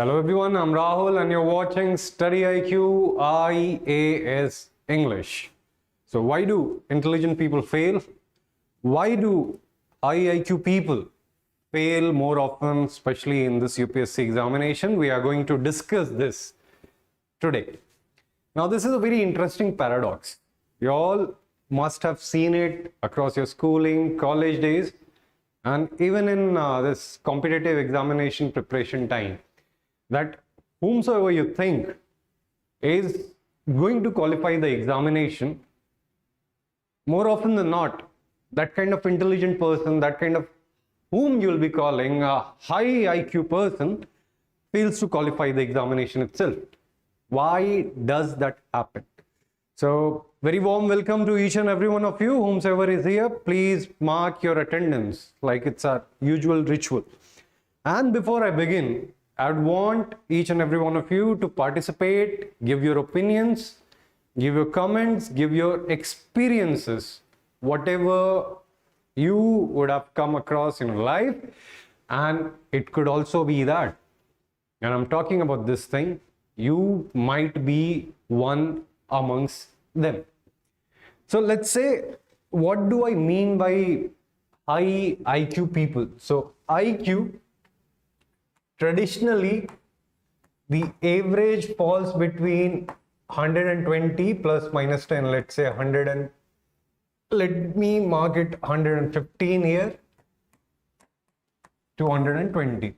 Hello everyone, I'm Rahul and you're watching StudyIQ IAS English. So why do intelligent people fail? Why do high IQ people fail more often, especially in this UPSC examination? We are going to discuss this today. Now this is a very interesting paradox. You all must have seen it across your schooling, college days, and even in this competitive examination preparation time, that whomsoever you think is going to qualify the examination, more often than not, that kind of intelligent person, that kind of whom you will be calling a high IQ person, fails to qualify the examination itself. Why does that happen? So, very warm welcome to each and every one of you, whomsoever is here. Please mark your attendance like it's our usual ritual. And before I begin, I'd want each and every one of you to participate, give your opinions, give your comments, give your experiences, whatever you would have come across in life. And it could also be that, and I'm talking about this thing, you might be one amongst them. So let's say, what do I mean by high IQ people? So IQ, traditionally, the average falls between 120 plus minus 10, let's say 100 and let me mark it 115 here to 120.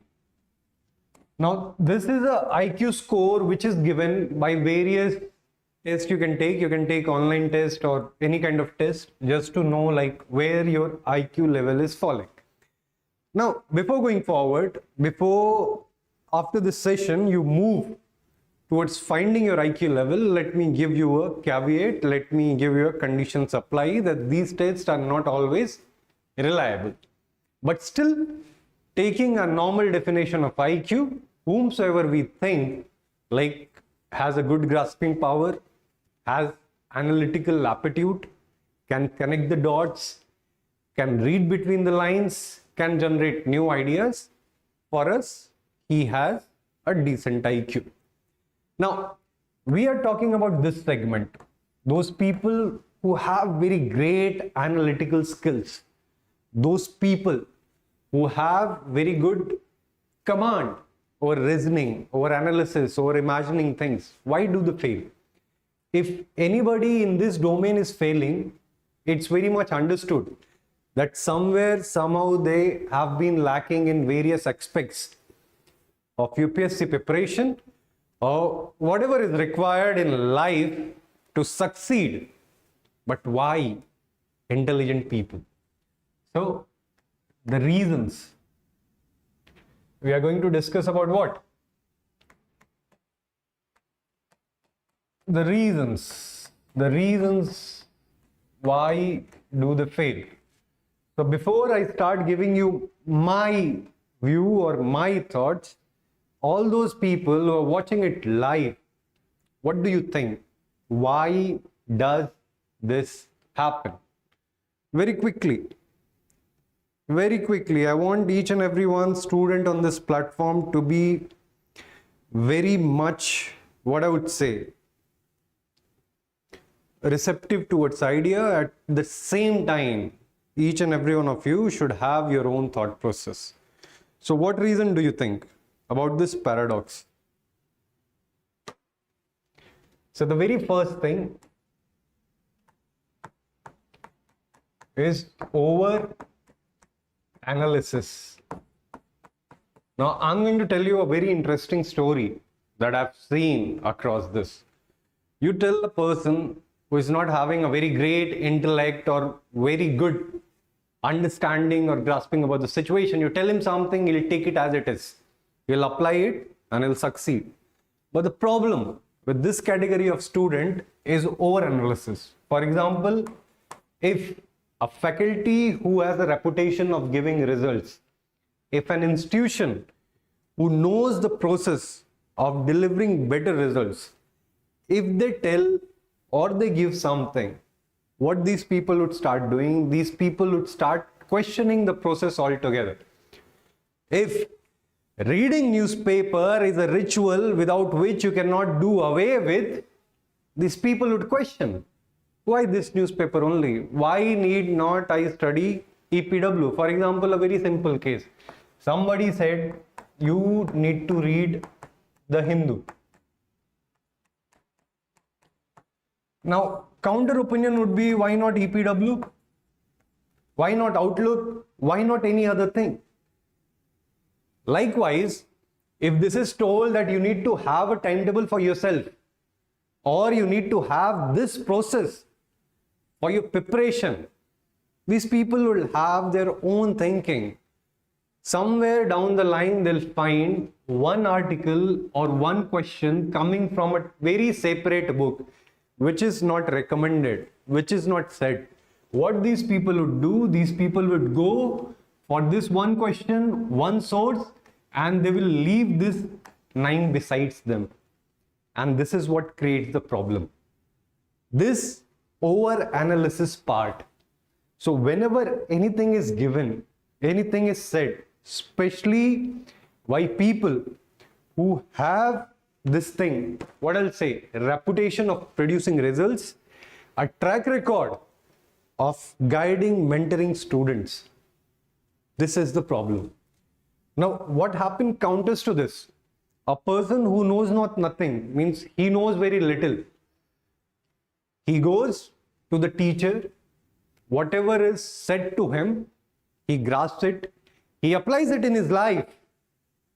Now, this is a IQ score which is given by various tests you can take. You can take online test or any kind of test just to know like where your IQ level is falling. Now, before going forward, after this session, you move towards finding your IQ level, let me give you a caveat, let me give you a conditions apply that these tests are not always reliable. But still, taking a normal definition of IQ, whomsoever we think like has a good grasping power, has analytical aptitude, can connect the dots, can read between the lines, can generate new ideas, for us, he has a decent IQ. Now, we are talking about this segment, those people who have very great analytical skills, those people who have very good command over reasoning, over analysis, over imagining things. Why do they fail? If anybody in this domain is failing, it's very much understood that somewhere, somehow they have been lacking in various aspects of UPSC preparation or whatever is required in life to succeed. But why intelligent people? So, the reasons. We are going to discuss about what? The reasons why do they fail. So before I start giving you my view or my thoughts, all those people who are watching it live, what do you think? Why does this happen? Very quickly, I want each and every one student on this platform to be very much, what I would say, receptive towards idea. At the same time, each and every one of you should have your own thought process. So what reason do you think about this paradox? So the very first thing is over analysis. Now I'm going to tell you a very interesting story that I've seen across this. You tell a person who is not having a very great intellect or very good understanding or grasping about the situation, you tell him something, he'll take it as it is. He'll apply it and he'll succeed. But the problem with this category of student is overanalysis. For example, if a faculty who has a reputation of giving results, if an institution who knows the process of delivering better results, if they tell or they give something, what these people would start doing, these people would start questioning the process altogether. If Reading newspaper is a ritual without which you cannot do away with. These people would question, why this newspaper only? Why need not I study EPW? For example, a very simple case. Somebody said, you need to read the Hindu. Now, counter opinion would be, why not EPW? Why not Outlook? Why not any other thing? Likewise, if this is told that you need to have a timetable for yourself, or you need to have this process for your preparation, these people will have their own thinking. Somewhere down the line, they'll find one article or one question coming from a very separate book, which is not recommended, which is not said. What these people would do, these people would go for this one question, one source, and they will leave this 9 besides them. And this is what creates the problem. This over-analysis part. So whenever anything is given, anything is said, especially by people who have this thing, what I'll say, reputation of producing results, a track record of guiding, mentoring students. This is the problem. Now, what happened counters to this? A person who knows not nothing, means he knows very little. He goes to the teacher, whatever is said to him, he grasps it, he applies it in his life,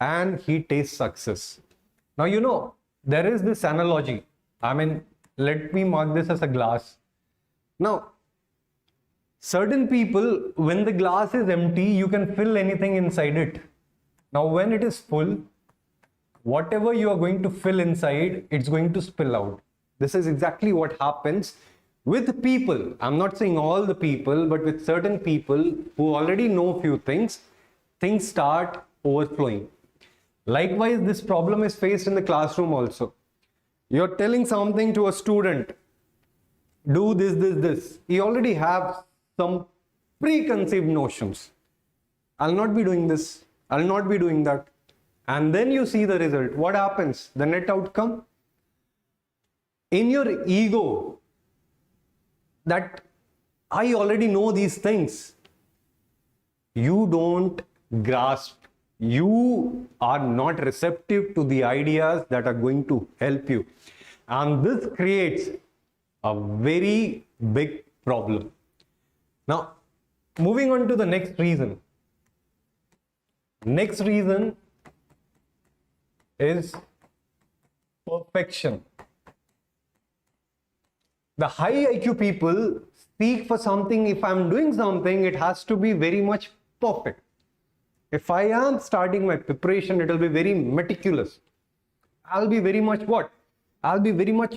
and he tastes success. Now, you know, there is this analogy. I mean, let me mark this as a glass. Now, certain people, when the glass is empty, you can fill anything inside it. Now, when it is full, whatever you are going to fill inside, it's going to spill out. This is exactly what happens with people. I'm not saying all the people, but with certain people who already know few things start overflowing. Likewise, this problem is faced in the classroom also. You're telling something to a student, do this, this. He already have some preconceived notions. I'll not be doing this. I'll not be doing that. And then you see the result. What happens? The net outcome? In your ego, that I already know these things, you don't grasp. You are not receptive to the ideas that are going to help you. And this creates a very big problem. Now, moving on to the next reason. Next reason is perfection. The high IQ people seek for something. If I'm doing something, it has to be very much perfect. If I am starting my preparation, it will be very meticulous. I'll be very much what? I'll be very much,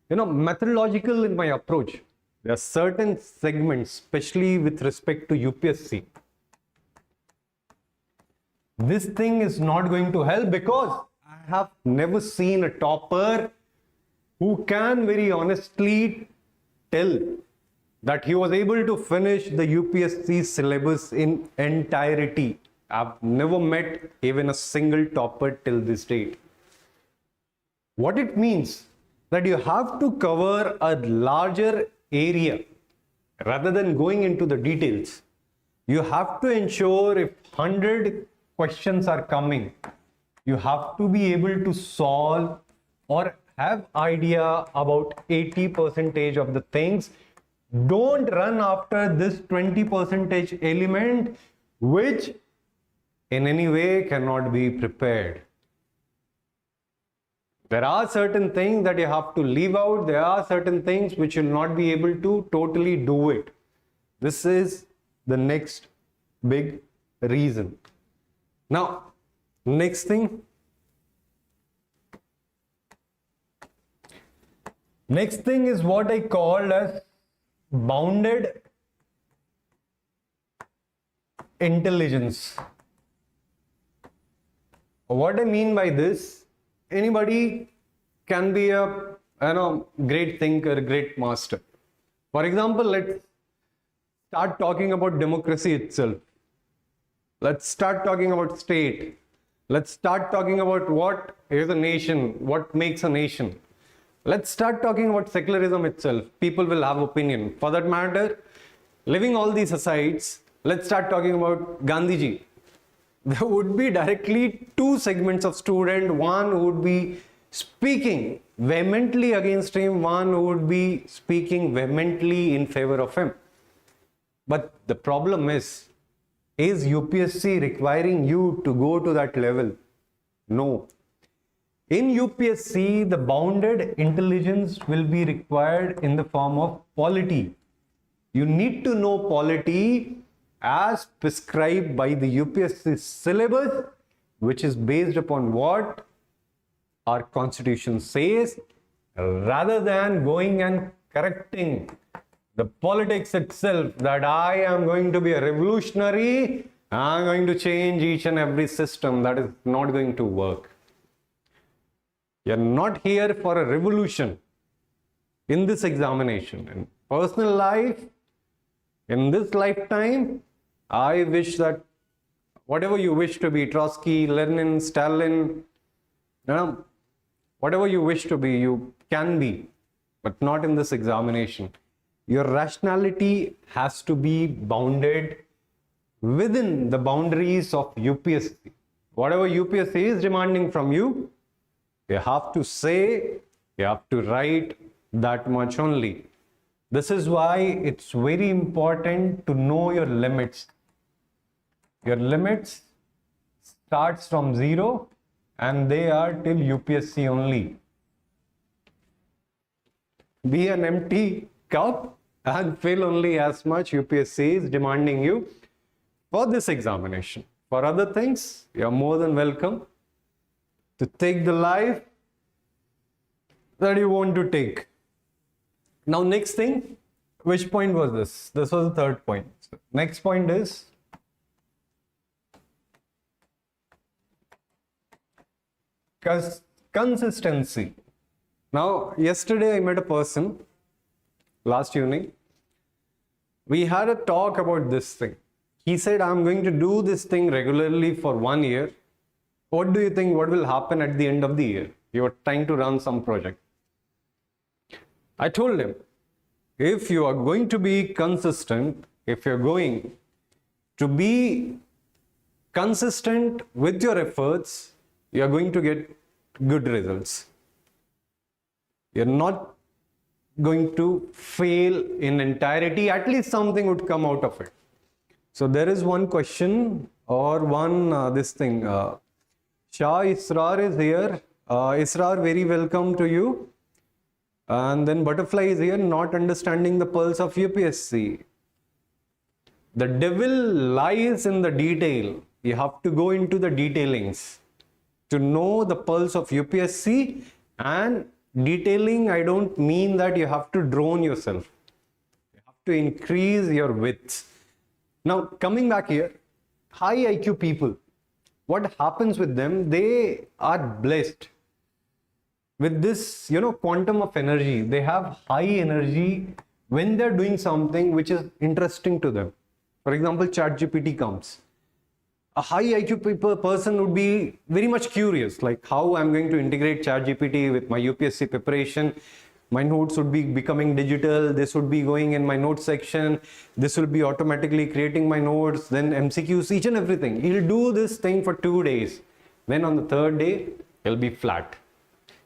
methodological in my approach. There are certain segments, especially with respect to UPSC. This thing is not going to help, because I have never seen a topper who can very honestly tell that he was able to finish the UPSC syllabus in entirety. I've never met even a single topper till this date. What it means that you have to cover a larger area rather than going into the details. You have to ensure if 100 questions are coming, you have to be able to solve or have idea about 80% of the things. Don't run after this 20% element which in any way cannot be prepared. There are certain things that you have to leave out. There are certain things which you'll not be able to totally do it. This is the next big reason. Now, next thing. Next thing is what I called as bounded intelligence. What I mean by this, anybody can be a great thinker, great master. For example, let's start talking about democracy itself. Let's start talking about state. Let's start talking about what is a nation, what makes a nation. Let's start talking about secularism itself. People will have opinion. For that matter, leaving all these aside, let's start talking about Gandhiji. There would be directly two segments of student. One would be speaking vehemently against him, one would be speaking vehemently in favor of him. But the problem is UPSC requiring you to go to that level? No. In UPSC, the bounded intelligence will be required in the form of polity. You need to know polity as prescribed by the UPSC syllabus, which is based upon what our constitution says, rather than going and correcting the politics itself, that I am going to be a revolutionary, I am going to change each and every system. That is not going to work. You are not here for a revolution in this examination. In personal life, in this lifetime, I wish that whatever you wish to be, Trotsky, Lenin, Stalin, whatever you wish to be, you can be, but not in this examination. Your rationality has to be bounded within the boundaries of UPSC. Whatever UPSC is demanding from you, you have to say, you have to write that much only. This is why it's very important to know your limits. Your limits starts from 0 and they are till UPSC only. Be an empty cup and fill only as much UPSC is demanding you for this examination. For other things, you are more than welcome to take the life that you want to take. Now, next thing, which point was this? This was the third point. Next point is consistency. Now, yesterday I met a person, last evening. We had a talk about this thing. He said, I'm going to do this thing regularly for 1 year. What do you think? What will happen at the end of the year? You are trying to run some project. I told him, if you are going to be consistent, if you're going to be consistent with your efforts, you are going to get good results. You're not going to fail in entirety. At least something would come out of it. So there is one question or one this thing. Shah Israr is here. Israr, very welcome to you. And then Butterfly is here, not understanding the pulse of UPSC. The devil lies in the detail. You have to go into the detailings to know the pulse of UPSC. And detailing, I don't mean that you have to drone yourself. You have to increase your width. Now, coming back here, high IQ people, what happens with them? They are blessed with this, quantum of energy. They have high energy when they're doing something which is interesting to them. For example, ChatGPT comes. A high IQ person would be very much curious, like how I'm going to integrate ChatGPT with my UPSC preparation. My notes would be becoming digital. This would be going in my notes section. This will be automatically creating my notes, then MCQs, each and everything. He'll do this thing for 2 days. Then on the third day, he'll be flat.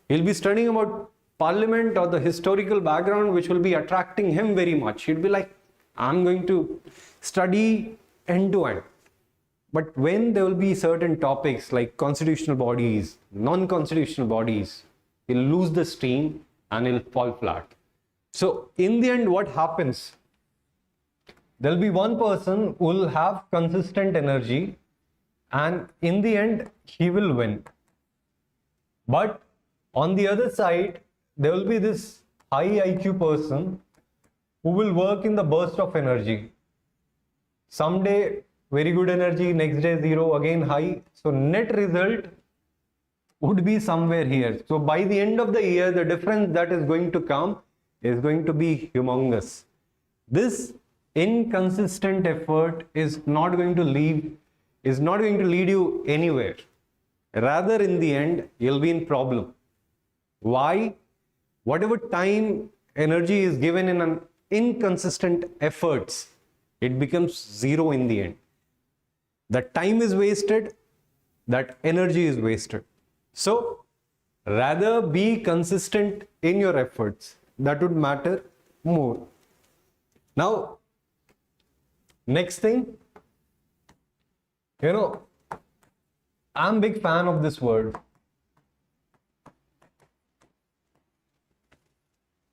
He'll be studying about parliament or the historical background, which will be attracting him very much. He'll be like, I'm going to study end to end. But when there will be certain topics like constitutional bodies, non-constitutional bodies, he'll lose the steam and he'll fall flat. So in the end, what happens? There'll be one person who will have consistent energy and in the end, he will win. But on the other side, there will be this high IQ person who will work in the burst of energy. Someday, very good energy, next day 0, again high. So net result would be somewhere here. So by the end of the year, the difference that is going to come is going to be humongous. This inconsistent effort is not going to lead you anywhere. rather in the end, you'll be in problem. Why? Whatever time, energy is given in an inconsistent efforts, it becomes zero in the end. That time is wasted, that energy is wasted. So, rather be consistent in your efforts. That would matter more. Now, next thing, I'm a big fan of this word.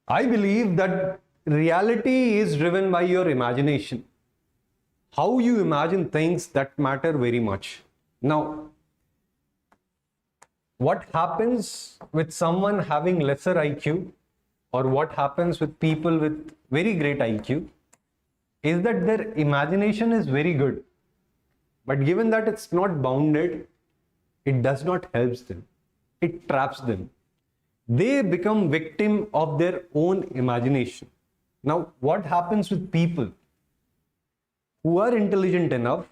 I believe that reality is driven by your imagination. How you imagine things, that matter very much. Now, what happens with someone having lesser IQ, or what happens with people with very great IQ, is that their imagination is very good. But given that it's not bounded, it does not help them. It traps them. They become victim of their own imagination. Now, what happens with people who are intelligent enough,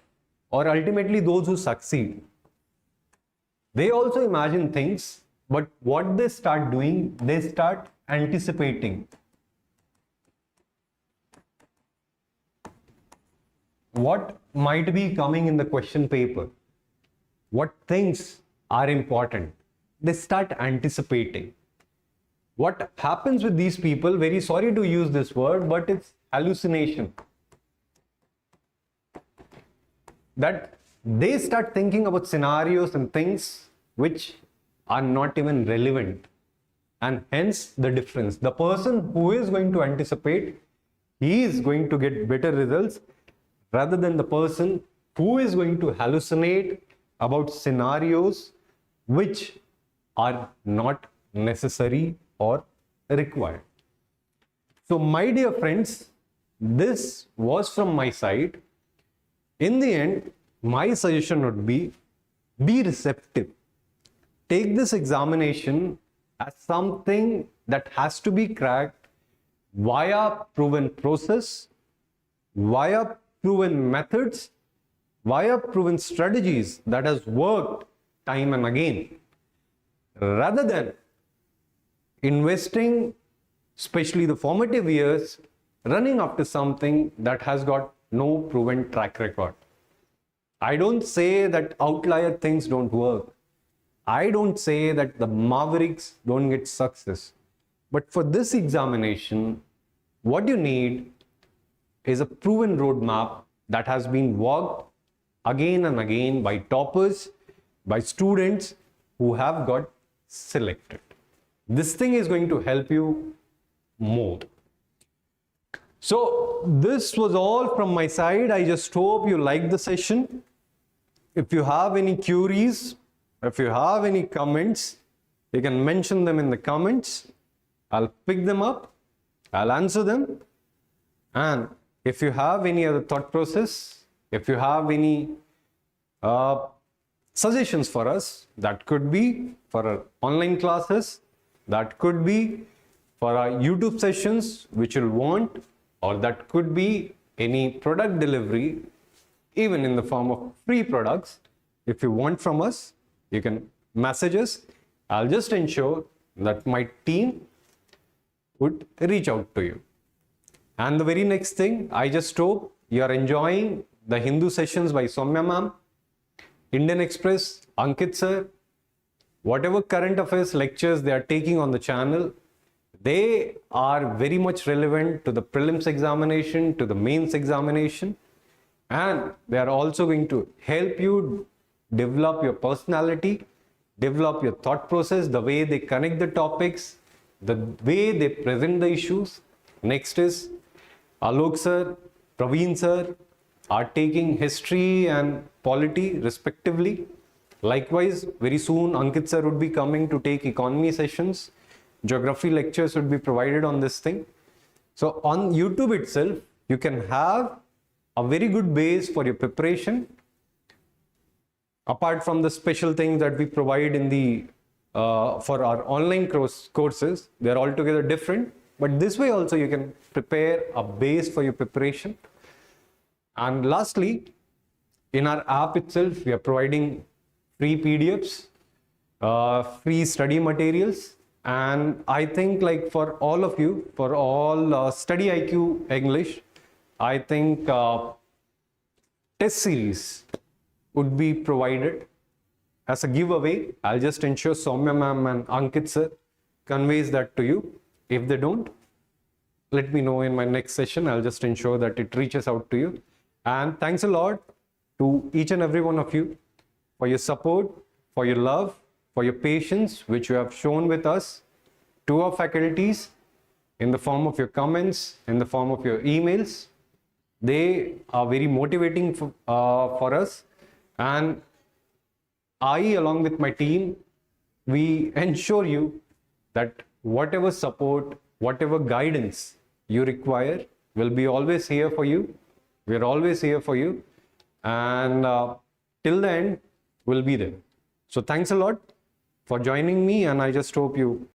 or ultimately those who succeed? They also imagine things, but what they start doing, they start anticipating. What might be coming in the question paper? What things are important? They start anticipating. What happens with these people, very sorry to use this word, but it's hallucination. That they start thinking about scenarios and things which are not even relevant. And hence the difference. The person who is going to anticipate, he is going to get better results rather than the person who is going to hallucinate about scenarios which are not necessary or required. So my dear friends, this was from my side. In the end, my suggestion would be receptive. Take this examination as something that has to be cracked via proven process, via proven methods, via proven strategies that has worked time and again, rather than investing, especially the formative years, running after something that has got no proven track record. I don't say that outlier things don't work. I don't say that the mavericks don't get success. But for this examination, what you need is a proven roadmap that has been worked again and again by toppers, by students who have got selected. This thing is going to help you more. So this was all from my side. I just hope you liked the session. If you have any queries, if you have any comments, you can mention them in the comments. I'll pick them up, I'll answer them. And if you have any other thought process, if you have any suggestions for us, that could be for our online classes, that could be for our YouTube sessions which you'll want, or that could be any product delivery, even in the form of free products. If you want from us, you can message us. I'll just ensure that my team would reach out to you. And the very next thing, I just hope you are enjoying the Hindu sessions by Soumya ma'am, Indian Express, Ankit sir, whatever current affairs lectures they are taking on the channel, they are very much relevant to the prelims examination, to the mains examination, and they are also going to help you develop your personality, develop your thought process, the way they connect the topics, the way they present the issues. Next is Alok sir, Praveen sir are taking history and polity respectively. Likewise, very soon Ankit sir would be coming to take economy sessions. Geography lectures would be provided on this thing. So on YouTube itself, you can have a very good base for your preparation. Apart from the special things that we provide in the for our online courses, they are altogether different. But this way also you can prepare a base for your preparation. And lastly, in our app itself, we are providing free PDFs free study materials. And I think like for all of you, for all Study IQ English, I think test series would be provided as a giveaway. I'll just ensure Soumya ma'am and Ankit sir conveys that to you. If they don't, let me know in my next session. I'll just ensure that it reaches out to you. And thanks a lot to each and every one of you for your support, for your love, for your patience, which you have shown with us, to our faculties, in the form of your comments, in the form of your emails. They are very motivating for us. And I, along with my team, we ensure you that whatever support, whatever guidance you require, will be always here for you. We're always here for you. And till the end, we'll be there. So thanks a lot for joining me, and I just hope you